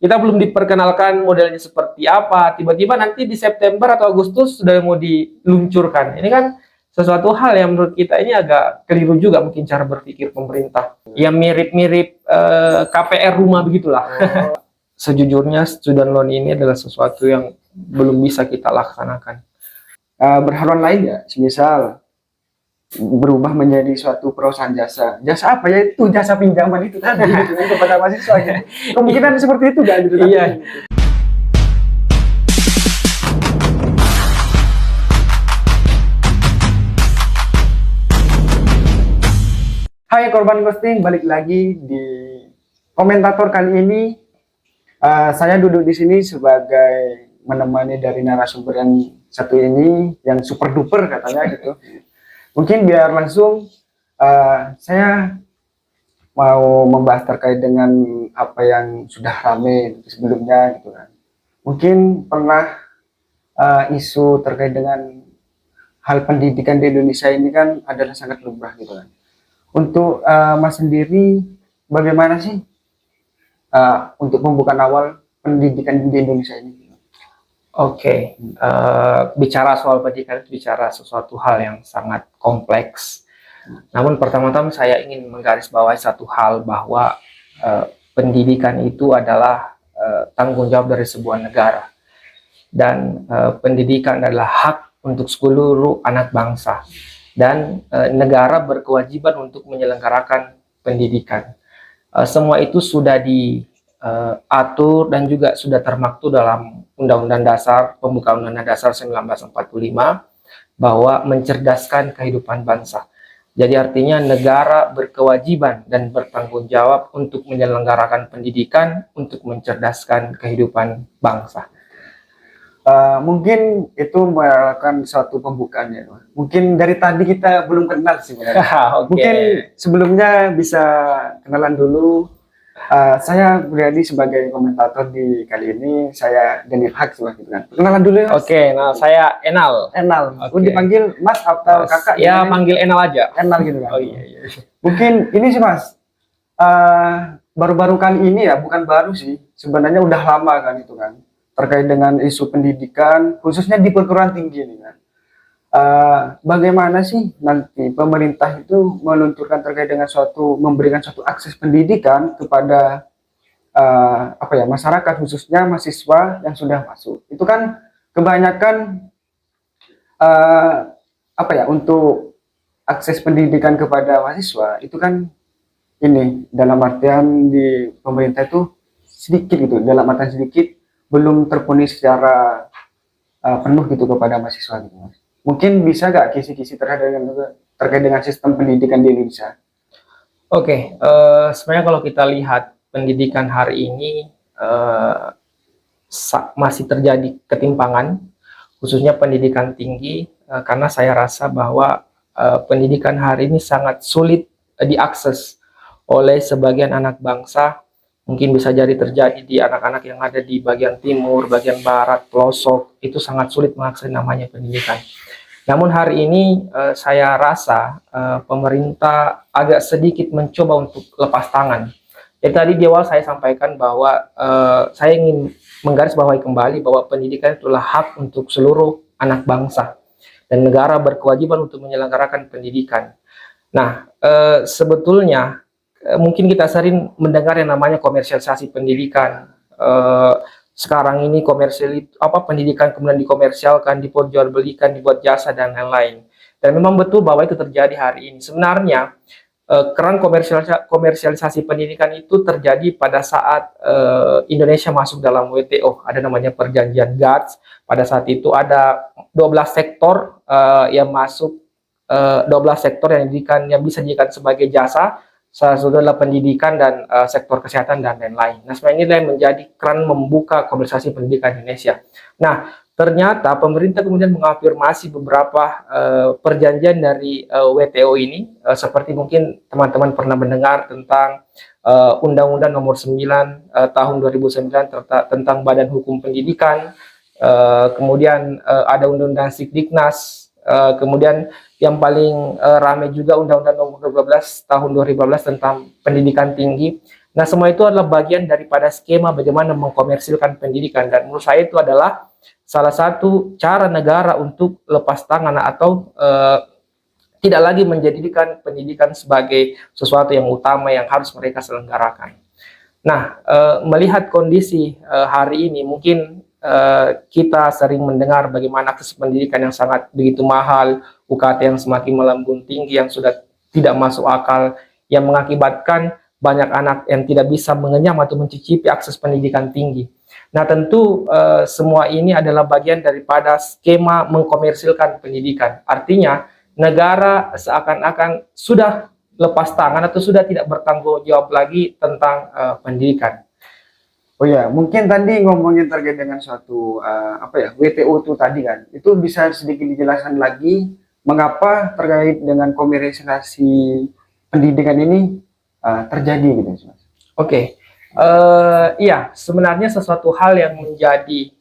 kita belum diperkenalkan modelnya seperti apa, tiba-tiba nanti di September atau Agustus sudah mau diluncurkan. Ini kan sesuatu hal yang menurut kita ini agak keliru juga mungkin cara berpikir pemerintah. Ya mirip-mirip KPR rumah begitulah. Sejujurnya student loan ini adalah sesuatu yang belum bisa kita laksanakan. Berhaluan lain ya, semisal berubah menjadi suatu perusahaan jasa. Jasa apa ya? Itu jasa pinjaman itu tadi gitu, kan, kepada mahasiswa gitu. Kemungkinan seperti itu kan gitu. Iya. Hai korban ghosting, balik lagi di komentator kali ini. Saya duduk di sini sebagai menemani dari narasumber yang satu ini, yang super duper katanya gitu. Mungkin biar langsung saya mau membahas terkait dengan apa yang sudah rame sebelumnya gitu kan. Mungkin pernah isu terkait dengan hal pendidikan di Indonesia ini kan adalah sangat lumrah gitu kan. Untuk Mas sendiri, bagaimana sih untuk pembukaan awal pendidikan di Indonesia ini? Oke, bicara soal pendidikan itu bicara sesuatu hal yang sangat kompleks. Namun pertama-tama saya ingin menggarisbawahi satu hal bahwa pendidikan itu adalah tanggung jawab dari sebuah negara. Dan pendidikan adalah hak untuk seluruh anak bangsa. Dan negara berkewajiban untuk menyelenggarakan pendidikan. Semua itu sudah diatur dan juga sudah termaktub dalam Undang-Undang Dasar, Pembukaan Undang-Undang Dasar 1945, bahwa mencerdaskan kehidupan bangsa. Jadi artinya negara berkewajiban dan bertanggung jawab untuk menyelenggarakan pendidikan untuk mencerdaskan kehidupan bangsa. Mungkin itu merupakan suatu pembukaan ya. Mungkin dari tadi kita belum kenal sih. Okay. Mungkin sebelumnya bisa kenalan dulu. Saya pribadi sebagai komentator di kali ini, saya Daniel Haq gitu kan. Kenalan dulu ya. Oke, nah saya Enal. Udah dipanggil Mas atau Kakak? Ya, panggil Enal aja. Enal gitu kan. Oh iya. Mungkin ini sih Mas. Baru-baru kali ini ya, bukan baru sih. Sebenarnya udah lama kan itu kan. Terkait dengan isu pendidikan, khususnya di perguruan tinggi ini kan. Bagaimana sih nanti pemerintah itu meluncurkan terkait dengan memberikan suatu akses pendidikan kepada masyarakat, khususnya mahasiswa yang sudah masuk. Itu kan kebanyakan untuk akses pendidikan kepada mahasiswa itu kan ini dalam artian di pemerintah itu sedikit gitu, dalam artian sedikit, belum terpenuhi secara penuh gitu kepada mahasiswa gitu Mas. Mungkin bisa nggak kisi-kisi terkait dengan sistem pendidikan di Indonesia? Oke, sebenarnya kalau kita lihat pendidikan hari ini masih terjadi ketimpangan, khususnya pendidikan tinggi, karena saya rasa bahwa pendidikan hari ini sangat sulit diakses oleh sebagian anak bangsa. Mungkin bisa jadi terjadi di anak-anak yang ada di bagian timur, bagian barat, pelosok, itu sangat sulit mengakses namanya pendidikan. Namun hari ini saya rasa pemerintah agak sedikit mencoba untuk lepas tangan. Jadi tadi di awal saya sampaikan bahwa saya ingin menggarisbawahi kembali bahwa pendidikan itulah hak untuk seluruh anak bangsa. Dan negara berkewajiban untuk menyelenggarakan pendidikan. Nah, sebetulnya mungkin kita sering mendengar yang namanya komersialisasi pendidikan. Sekarang ini pendidikan kemudian dikomersialkan, diperjualbelikan, dibuat jasa dan lain-lain. Dan memang betul bahwa itu terjadi hari ini. Sebenarnya keran komersialisasi pendidikan itu terjadi pada saat Indonesia masuk dalam WTO. Ada namanya Perjanjian GATS. Pada saat itu ada 12 sektor yang masuk, 12 sektor yang bisa dijadikan sebagai jasa. Salah satu adalah pendidikan dan sektor kesehatan dan lain-lain. Nah, sebenarnya ini yang menjadi keran membuka komersialisasi pendidikan Indonesia. Nah, ternyata pemerintah kemudian mengafirmasi beberapa perjanjian dari WTO ini, seperti mungkin teman-teman pernah mendengar tentang Undang-Undang Nomor 9 tahun 2009 tentang Badan Hukum Pendidikan, kemudian ada Undang-Undang Sikdiknas, kemudian yang paling ramai juga Undang-Undang Nomor 12 tahun 2012 tentang pendidikan tinggi. Nah, semua itu adalah bagian daripada skema bagaimana mengkomersilkan pendidikan, dan menurut saya itu adalah salah satu cara negara untuk lepas tangan atau tidak lagi menjadikan pendidikan sebagai sesuatu yang utama yang harus mereka selenggarakan. Nah, melihat kondisi hari ini, mungkin kita sering mendengar bagaimana akses pendidikan yang sangat begitu mahal, UKT yang semakin melambung tinggi, yang sudah tidak masuk akal, yang mengakibatkan banyak anak yang tidak bisa mengenyam atau mencicipi akses pendidikan tinggi. Nah, tentu semua ini adalah bagian daripada skema mengkomersilkan pendidikan. Artinya, negara seakan-akan sudah lepas tangan atau sudah tidak bertanggung jawab lagi tentang pendidikan. Oh ya, mungkin tadi ngomongin terkait dengan suatu WTO itu tadi kan, itu bisa sedikit dijelaskan lagi mengapa terkait dengan komersialisasi pendidikan ini terjadi gitu, Mas? Oke, iya, sebenarnya sesuatu hal yang menjadi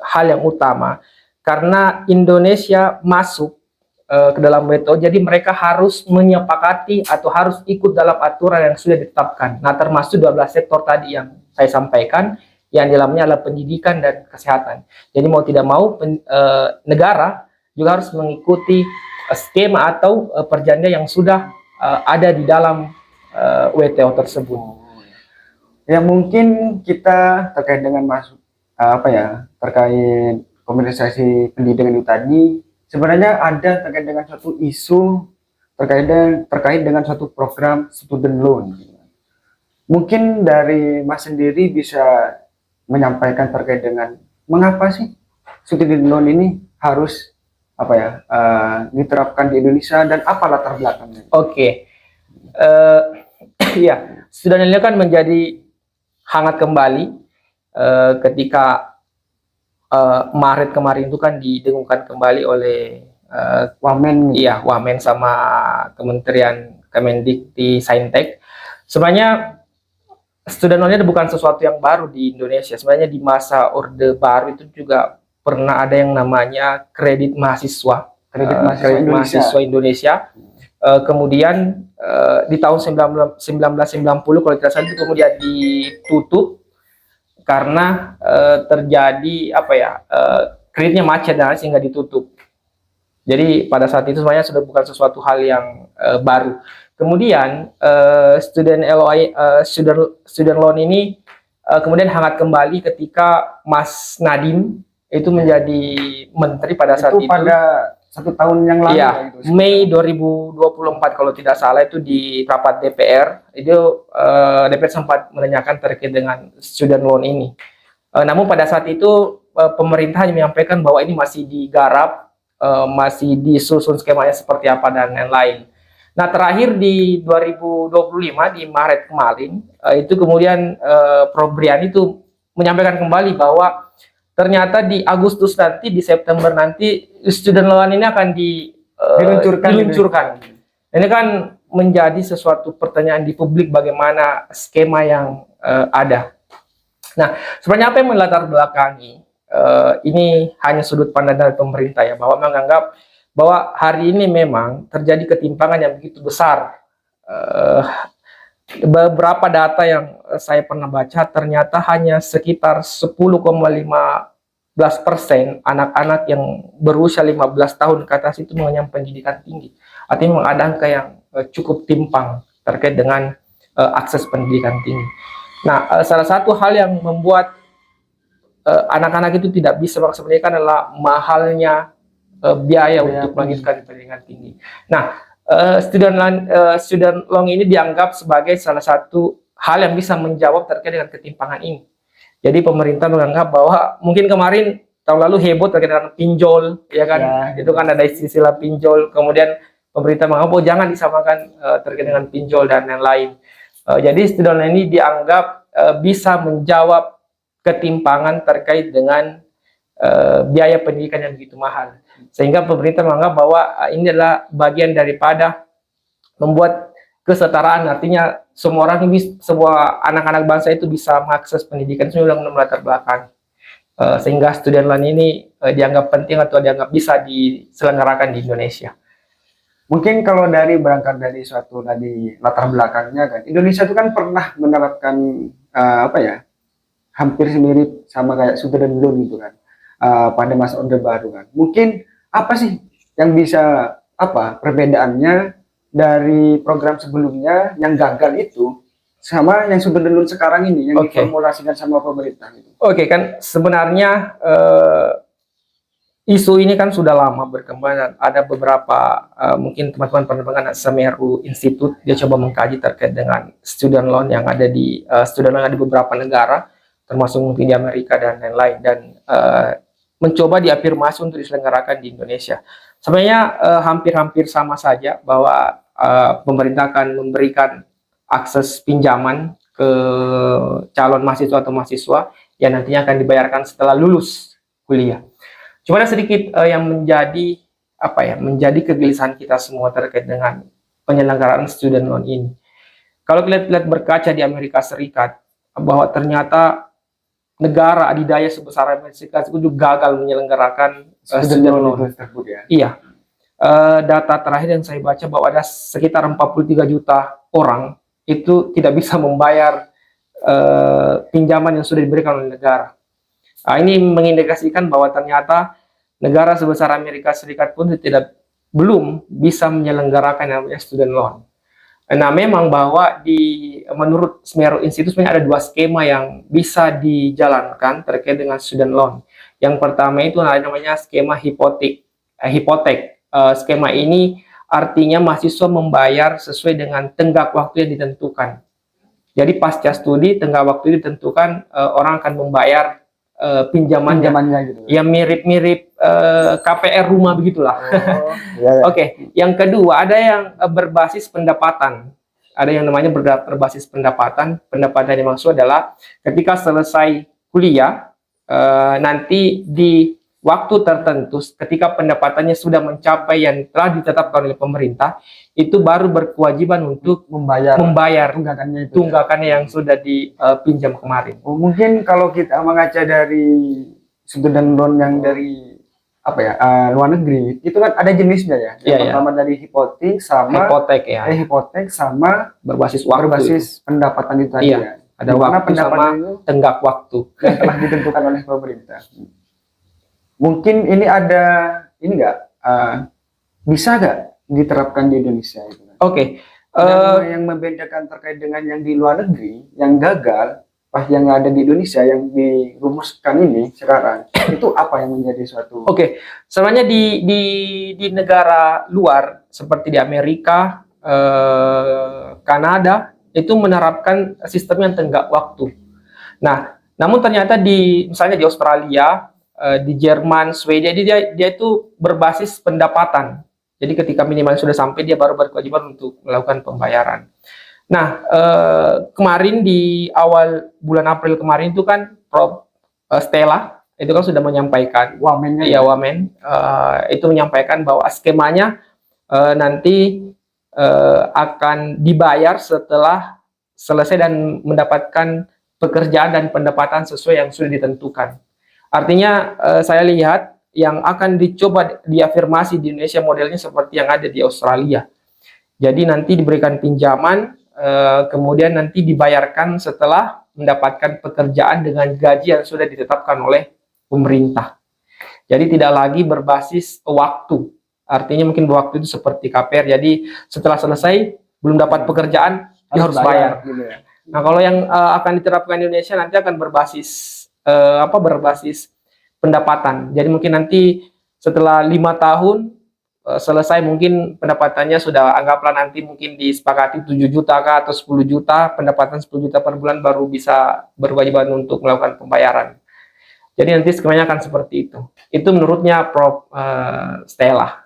hal yang utama karena Indonesia masuk ke dalam WTO, jadi mereka harus menyepakati atau harus ikut dalam aturan yang sudah ditetapkan. Nah, termasuk 12 sektor tadi yang saya sampaikan, yang di dalamnya adalah pendidikan dan kesehatan. Jadi mau tidak mau negara juga harus mengikuti skema atau perjanjian yang sudah ada di dalam WTO tersebut. Ya mungkin kita terkait dengan terkait komersialisasi pendidikan itu tadi, sebenarnya ada terkait dengan suatu isu terkait dengan suatu program student loan. Mungkin dari Mas sendiri bisa menyampaikan terkait dengan mengapa sih student loan ini harus diterapkan di Indonesia dan apa latar belakangnya? Oke. Ya, student loan kan menjadi hangat kembali ketika Maret kemarin itu kan didengungkan kembali oleh Wamen. Iya, Wamen sama Kementerian Kemendikti Saintek. Sebenarnya student loan-nya bukan sesuatu yang baru di Indonesia. Sebenarnya di masa Orde Baru itu juga pernah ada yang namanya kredit mahasiswa. Kredit mahasiswa Indonesia. Kemudian di tahun 1990 kalau tidak salah itu kemudian ditutup karena terjadi kreditnya macet dan sehingga ditutup. Jadi pada saat itu sebenarnya sudah bukan sesuatu hal yang baru. Kemudian student loan ini kemudian hangat kembali ketika Mas Nadiem itu menjadi menteri pada saat itu. Pada 1 tahun yang lalu. Iya, Mei 2024 kalau tidak salah itu di rapat DPR itu DPR sempat menanyakan terkait dengan student loan ini. Namun pada saat itu pemerintah menyampaikan bahwa ini masih digarap, masih disusun skemanya seperti apa dan lain-lain. Nah, terakhir di 2025 di Maret kemarin itu kemudian Prof. Brian itu menyampaikan kembali bahwa ternyata di Agustus nanti, di September nanti student loan ini akan diluncurkan. Ini kan menjadi sesuatu pertanyaan di publik bagaimana skema yang ada. Nah, sebenarnya apa yang melatar belakangi ini hanya sudut pandang dari pemerintah ya, bahwa menganggap bahwa hari ini memang terjadi ketimpangan yang begitu besar. Beberapa data yang saya pernah baca ternyata hanya sekitar 10,15% anak-anak yang berusia 15 tahun ke atas itu mengenyam pendidikan tinggi. Artinya ada angka yang cukup timpang terkait dengan akses pendidikan tinggi. Nah, salah satu hal yang membuat anak-anak itu tidak bisa masuk pendidikan adalah mahalnya biaya untuk melanjutkan pendidikan tinggi. Nah, student loan ini dianggap sebagai salah satu hal yang bisa menjawab terkait dengan ketimpangan ini. Jadi pemerintah menganggap bahwa mungkin kemarin tahun lalu heboh terkait dengan pinjol, ya kan? Ya. Itu kan ada istilah pinjol. Kemudian pemerintah menganggap jangan disamakan terkait dengan pinjol dan lain-lain. Jadi student loan ini dianggap bisa menjawab ketimpangan terkait dengan biaya pendidikan yang begitu mahal. Sehingga pemerintah menganggap bahwa ini adalah bagian daripada membuat kesetaraan, artinya semua orang, semua anak-anak bangsa itu bisa mengakses pendidikan sesuai dengan latar belakang. Sehingga student loan ini dianggap penting atau dianggap bisa diselenggarakan di Indonesia. Mungkin kalau berangkat dari suatu tadi latar belakangnya kan, Indonesia itu kan pernah menerapkan apa ya, hampir mirip sama kayak student loan gitu kan, pada masa Orde Baru kan. Mungkin apa sih yang bisa apa perbedaannya dari program sebelumnya yang gagal itu sama yang student loan sekarang ini yang Oke. diformulasikan sama pemerintah gitu. Oke, kan sebenarnya isu ini kan sudah lama berkembang dan ada beberapa mungkin teman-teman penerbangan Semeru Institute dia coba mengkaji terkait dengan student loan yang ada di student loan yang ada di beberapa negara termasuk mungkin di Amerika dan lain-lain dan mencoba diafirmasi untuk diselenggarakan di Indonesia. Sebenarnya hampir-hampir sama saja bahwa pemerintah akan memberikan akses pinjaman ke calon mahasiswa atau mahasiswa yang nantinya akan dibayarkan setelah lulus kuliah. Cuma ada sedikit yang menjadi menjadi kegelisahan kita semua terkait dengan penyelenggaraan student loan ini. Kalau kita lihat berkaca di Amerika Serikat bahwa ternyata negara adidaya sebesar Amerika Serikat itu juga gagal menyelenggarakan student loan tersebut ya. Iya. Data terakhir yang saya baca bahwa ada sekitar 43 juta orang itu tidak bisa membayar pinjaman yang sudah diberikan oleh negara. Ini mengindikasikan bahwa ternyata negara sebesar Amerika Serikat pun belum bisa menyelenggarakan yang namanya student loan. Nah, memang bahwa menurut Semeru Institute sebenarnya ada dua skema yang bisa dijalankan terkait dengan student loan. Yang pertama itu namanya skema hipotek. Skema ini artinya mahasiswa membayar sesuai dengan tenggat waktu yang ditentukan. Jadi pasca studi tenggat waktu ditentukan orang akan membayar pinjamannya gitu. Ya mirip-mirip KPR rumah begitulah. Ya. Oke, yang kedua ada yang berbasis pendapatan. Ada yang namanya berbasis pendapatan. Pendapatan yang maksud adalah ketika selesai kuliah nanti di waktu tertentu ketika pendapatannya sudah mencapai yang telah ditetapkan oleh pemerintah, itu baru berkewajiban untuk membayar tunggakannya yang sudah dipinjam kemarin. Mungkin kalau kita mengaca dari student loan yang dari luar negeri, itu kan ada jenisnya ya. Yang pertama dari hipotek sama berbasis pendapatan itu tadi ya. Ada waktu sama tenggak waktu yang telah ditentukan oleh pemerintah. Mungkin ini bisa nggak diterapkan di Indonesia itu? Oke. Yang membedakan terkait dengan yang di luar negeri, yang gagal, yang ada di Indonesia, yang dirumuskan ini sekarang, itu apa yang menjadi suatu? Oke. Sebenarnya di negara luar seperti di Amerika, Kanada itu menerapkan sistem yang tenggak waktu. Nah, namun ternyata misalnya di Australia, di Jerman, Swedia, dia itu berbasis pendapatan. Jadi ketika minimal sudah sampai, dia baru berkewajiban untuk melakukan pembayaran. Nah, kemarin di awal bulan April kemarin itu kan Prof. Stella itu kan sudah menyampaikan, Wamen, itu menyampaikan bahwa skemanya nanti akan dibayar setelah selesai dan mendapatkan pekerjaan dan pendapatan sesuai yang sudah ditentukan. Artinya saya lihat yang akan dicoba diafirmasi di Indonesia modelnya seperti yang ada di Australia. Jadi nanti diberikan pinjaman, kemudian nanti dibayarkan setelah mendapatkan pekerjaan dengan gaji yang sudah ditetapkan oleh pemerintah. Jadi tidak lagi berbasis waktu. Artinya mungkin waktu itu seperti KPR. Jadi setelah selesai belum dapat pekerjaan, dia harus bayar. Gitu ya. Nah, kalau yang akan diterapkan di Indonesia nanti akan berbasis berbasis pendapatan. Jadi mungkin nanti setelah 5 tahun selesai mungkin pendapatannya sudah anggaplah nanti mungkin disepakati 7 juta kah atau 10 juta, pendapatan 10 juta per bulan baru bisa berkewajiban untuk melakukan pembayaran. Jadi nanti skemanya akan seperti itu. Itu menurutnya Prof. Stella.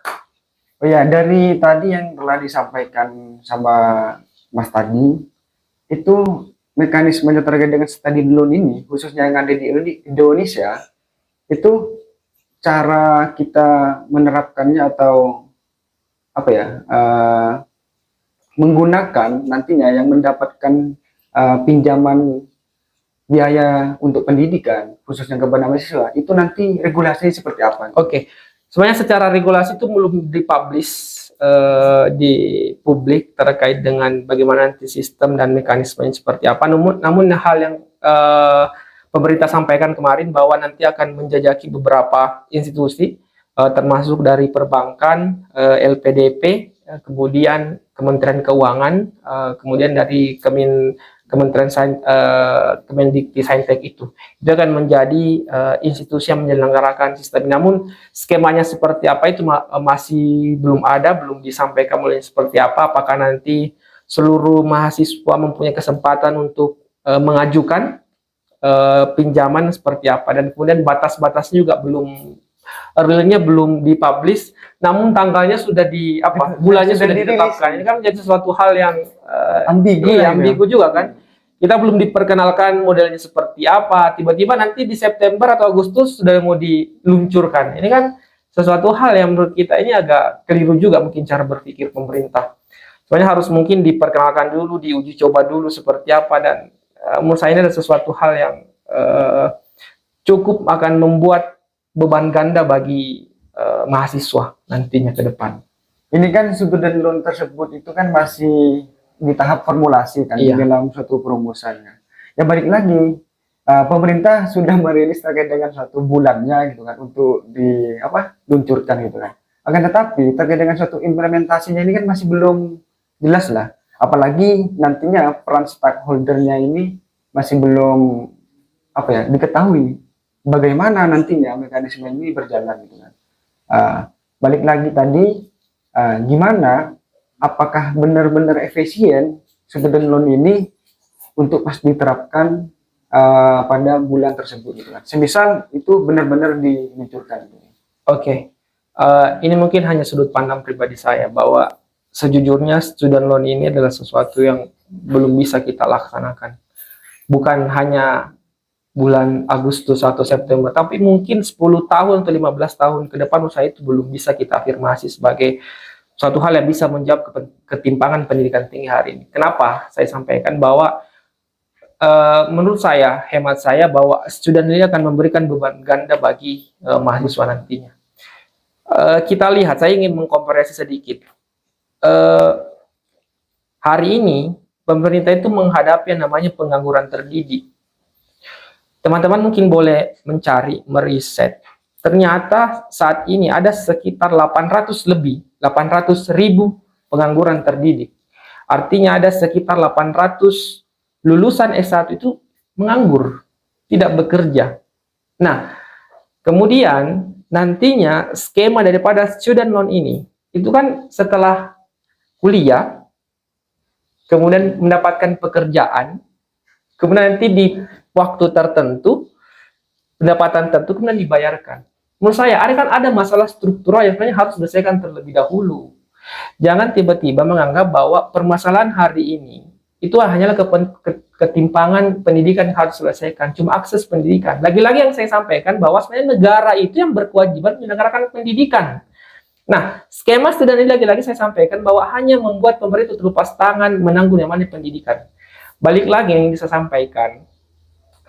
Oh ya, dari tadi yang telah disampaikan sama Mas tadi, itu mekanisme terkait dengan study loan ini, khususnya yang ada di Indonesia, itu cara kita menerapkannya atau menggunakan nantinya yang mendapatkan pinjaman biaya untuk pendidikan, khususnya kepada mahasiswa, itu nanti regulasinya seperti apa? Oke. Sebenarnya secara regulasi itu belum dipublish di publik terkait dengan bagaimana nanti sistem dan mekanismenya seperti apa. Namun hal yang pemerintah sampaikan kemarin bahwa nanti akan menjajaki beberapa institusi, termasuk dari perbankan, LPDP, kemudian Kementerian Keuangan, kemudian dari Kemendikti-Saintek itu akan menjadi institusi yang menyelenggarakan sistem. Namun skemanya seperti apa itu masih belum ada, belum disampaikan mulai seperti apa. Apakah nanti seluruh mahasiswa mempunyai kesempatan untuk mengajukan pinjaman seperti apa, dan kemudian batas-batasnya juga realnya belum dipublish, namun tanggalnya sudah bulannya sudah ditetapkan. Ini kan menjadi sesuatu hal yang ambigu juga kan. Kita belum diperkenalkan modelnya seperti apa, tiba-tiba nanti di September atau Agustus sudah mau diluncurkan. Ini kan sesuatu hal yang menurut kita ini agak keliru juga mungkin cara berpikir pemerintah. Sebenarnya harus mungkin diperkenalkan dulu, diuji coba dulu seperti apa, dan menurut saya ini adalah sesuatu hal yang cukup akan membuat beban ganda bagi mahasiswa nantinya ke depan. Ini kan student loan tersebut itu kan masih di tahap formulasi kan, Iya. di dalam suatu perumusannya. Ya balik lagi, pemerintah sudah merilis terkait dengan suatu bulannya gitu kan untuk diluncurkan gitu kan. Akan tetapi terkait dengan suatu implementasinya ini kan masih belum jelas lah. Apalagi nantinya peran stakeholdernya ini masih belum diketahui bagaimana nantinya mekanisme ini berjalan gitu kan. Balik lagi tadi, gimana apakah benar-benar efisien student loan ini untuk pas diterapkan pada bulan tersebut gitu kan. Semisal itu benar-benar diluncurkan. Oke. Ini mungkin hanya sudut pandang pribadi saya bahwa sejujurnya student loan ini adalah sesuatu yang belum bisa kita laksanakan. Bukan hanya bulan Agustus atau September, tapi mungkin 10 tahun atau 15 tahun ke depan menurut saya itu belum bisa kita afirmasi sebagai suatu hal yang bisa menjawab ketimpangan pendidikan tinggi hari ini. Kenapa saya sampaikan bahwa menurut saya, hemat saya, bahwa student ini akan memberikan beban ganda bagi mahasiswa nantinya. Kita lihat, saya ingin mengkomparasi sedikit. Hari ini pemerintah itu menghadapi yang namanya pengangguran terdidik. Teman-teman mungkin boleh mencari, meriset. Ternyata saat ini ada sekitar 800 ribu pengangguran terdidik. Artinya ada sekitar 800 lulusan S1 itu menganggur, tidak bekerja. Nah, kemudian nantinya skema daripada student loan ini, itu kan setelah kuliah, kemudian mendapatkan pekerjaan, kemudian nanti di waktu tertentu, pendapatan tertentu kemudian dibayarkan. Menurut saya, ada masalah struktural yang sebenarnya harus diselesaikan terlebih dahulu. Jangan tiba-tiba menganggap bahwa permasalahan hari ini itu hanyalah ketimpangan pendidikan yang harus diselesaikan, cuma akses pendidikan. Lagi-lagi yang saya sampaikan bahwa sebenarnya negara itu yang berkewajiban menyelenggarakan pendidikan. Nah, skema student ini lagi-lagi saya sampaikan bahwa hanya membuat pemerintah terlepas tangan menanggung yang namanya pendidikan. Balik lagi yang bisa sampaikan,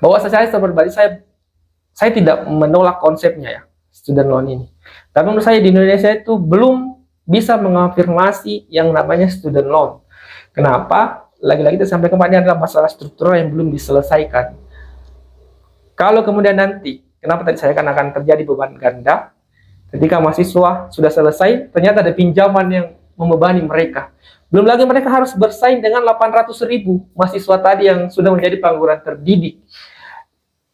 bahwa saya pribadi saya tidak menolak konsepnya ya student loan ini. Tapi menurut saya di Indonesia itu belum bisa mengafirmasi yang namanya student loan. Kenapa? Lagi-lagi saya sampaikan ini adalah masalah struktural yang belum diselesaikan. Kalau kemudian nanti, kenapa tadi saya akan terjadi beban ganda ketika mahasiswa sudah selesai, ternyata ada pinjaman yang membebani mereka. Belum lagi mereka harus bersaing dengan 800 ribu mahasiswa tadi yang sudah menjadi pengangguran terdidik.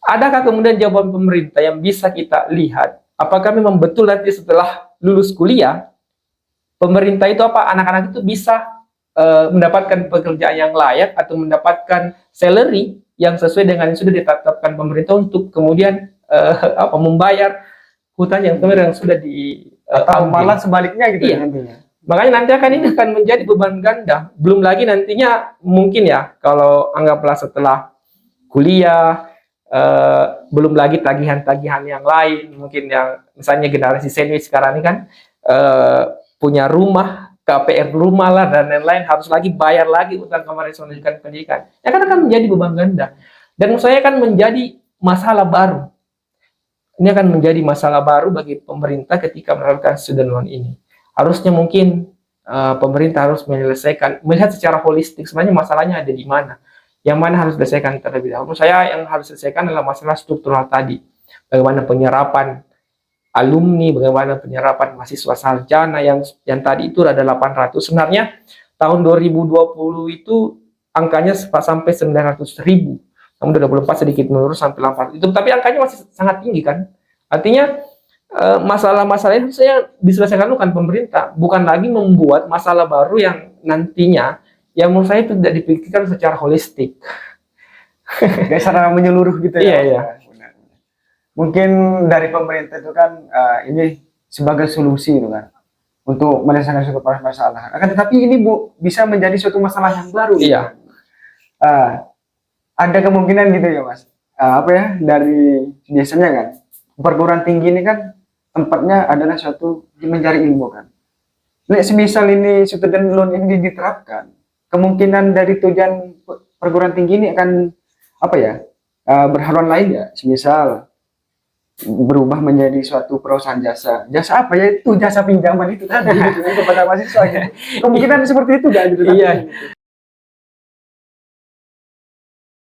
Adakah kemudian jawaban pemerintah yang bisa kita lihat? Apakah memang betul nanti setelah lulus kuliah, pemerintah itu anak-anak itu bisa mendapatkan pekerjaan yang layak atau mendapatkan salary yang sesuai dengan yang sudah ditetapkan pemerintah untuk kemudian membayar hutang yang sudah atau malah sebaliknya gitu iya. nantinya. Makanya nanti ini akan menjadi beban ganda. Belum lagi nantinya mungkin ya, kalau anggaplah setelah kuliah, belum lagi tagihan-tagihan yang lain, mungkin yang misalnya generasi sandwich sekarang ini kan punya rumah, KPR rumah lah dan lain-lain, harus lagi bayar lagi utang kemarin pendidikan. Ya kan akan menjadi beban ganda. Dan menurut saya akan menjadi masalah baru. Ini akan menjadi masalah baru bagi pemerintah ketika menerapkan student loan ini. Harusnya mungkin pemerintah harus menyelesaikan, melihat secara holistik sebenarnya masalahnya ada di mana. Yang mana harus diselesaikan terlebih dahulu. Saya yang harus selesaikan adalah masalah struktural tadi. Bagaimana penyerapan alumni, bagaimana penyerapan mahasiswa sarjana yang tadi itu ada 800. Sebenarnya tahun 2020 itu angkanya sampai 900.000. Namun 2024 sedikit menurun sampai 800. Itu tapi angkanya masih sangat tinggi kan. Artinya masalah-masalah itu saya diselesaikan bukan pemerintah, bukan lagi membuat masalah baru yang nantinya yang menurut saya itu tidak dipikirkan secara holistik. Kayak secara menyeluruh gitu ya. Iya, iya. Benar. Mungkin dari pemerintah itu kan ini sebagai solusi gitu kan untuk menyelesaikan suatu masalah. Akan tetapi ini bisa menjadi suatu masalah yang baru. Iya. Ada kemungkinan gitu ya Mas. Apa ya, dari biasanya kan perguruan tinggi ini kan tempatnya adalah suatu mencari ilmu kan. Nek semisal ini student loan ini diterapkan, kemungkinan dari tujuan perguruan tinggi ini akan apa ya, berhaluan lain ya. Semisal berubah menjadi suatu perusahaan jasa apa ya, itu jasa pinjaman itu tadi gitu kan kepada mahasiswa gitu. Kemungkinan seperti itu kan gitu. Iya.